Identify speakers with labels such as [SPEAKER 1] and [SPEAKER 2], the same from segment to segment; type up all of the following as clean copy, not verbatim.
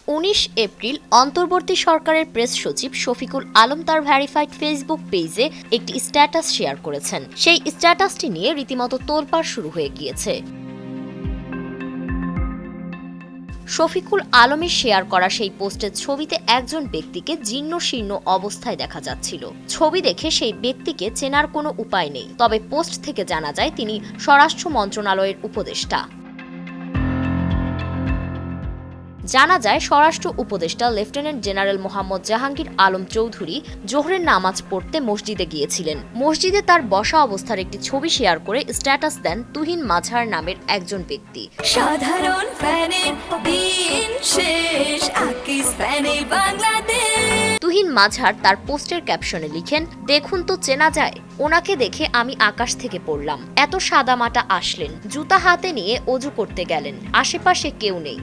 [SPEAKER 1] 19 April অন্তর্বর্তী সরকারের press সচিব শফিকুল আলম তার ভেরিফাইড ফেসবুক পেজে একটি স্ট্যাটাস শেয়ার করেছেন। সেই স্ট্যাটাসটি নিয়ে রীতিমতো তোলপাড় শুরু হয়ে গিয়েছে। শফিকুল আলমের শেয়ার করা সেই পোস্টের ছবিতে একজন ব্যক্তিকে জীর্ণ শীর্ণ অবস্থায় দেখা যাচ্ছিল। ছবি দেখে সেই ব্যক্তিকে চেনার কোনো উপায় নেই, তবে পোস্ট থেকে জানা যায় তিনি স্বরাষ্ট্র মন্ত্রণালয়ের উপদেষ্টা। জানা যায়, স্বরাষ্ট্র উপদেষ্টা লেফটেন্যান্ট জেনারেল মোহাম্মদ জাহাঙ্গীর আলম চৌধুরী জোহরের নামাজ পড়তে মসজিদে গিয়েছিলেন। মসজিদে তার বসা অবস্থার একটি ছবি শেয়ার করে স্ট্যাটাস দেন তুহিন মাঝার নামের একজন ব্যক্তি।
[SPEAKER 2] সাধারণ ফ্যানের দিন শেষ, আকিস ফ্যানে বাংলাদেশ।
[SPEAKER 1] তুহিন মাঝার তার পোস্টের ক্যাপশনে লিখেন, দেখুন তো চেনা যায়, ওনাকে দেখে আমি আকাশ থেকে পড়লাম। এত সাদামাটা আসলেন, জুতা হাতে নিয়ে অজু করতে গেলেন, আশেপাশে কেউ নেই।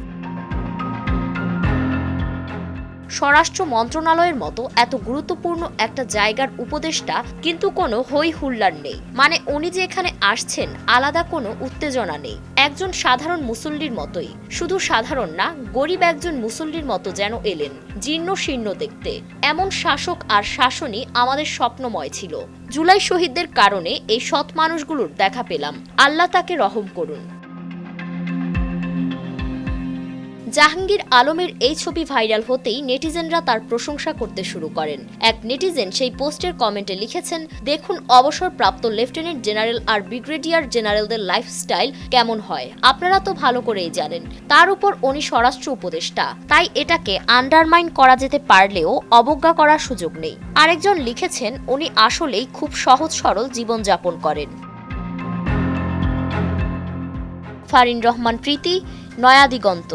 [SPEAKER 1] স্বরাষ্ট্র মন্ত্রণালয়ের মতো এত গুরুত্বপূর্ণ একটা জায়গার উপদেষ্টা, কিন্তু কোনো হই হুল্লার নেই। মানে উনি যে এখানে আসছেন, আলাদা কোনো উত্তেজনা নেই। একজন সাধারণ মুসল্লির মতোই, শুধু সাধারণ না, গরিব একজন মুসল্লির মতো যেন এলেন, জীর্ণ শীর্ণ দেখতে। এমন শাসক আর শাসনই আমাদের স্বপ্নময় ছিল। জুলাই শহীদদের কারণে এই সৎ মানুষগুলোর দেখা পেলাম, আল্লাহ তাকে রহম করুন। জাহাঙ্গীর আলমের এই ছবি ভাইরাল হতেই নেটিজেনরা তার প্রশংসা করতে শুরু করেন। এক নেটিজেন সেই পোস্টের কমেন্টে লিখেছেন, দেখুন অবসরপ্রাপ্ত লেফটেন্যান্ট জেনারেল আর ব্রিগেডিয়ার জেনারেলদের লাইফস্টাইল কেমন হয়, আপনারা তো ভালো করেই জানেন। তার উপর উনি স্বরাষ্ট্র উপদেষ্টা, তাই এটাকে আন্ডারমাইন করা যেতে পারলেও অবজ্ঞা করার সুযোগ নেই। আরেকজন লিখেছেন, উনি আসলেই খুব সহজ সরল জীবনযাপন করেন। ফারিন রহমান প্রীতি, নয়া দিগন্ত।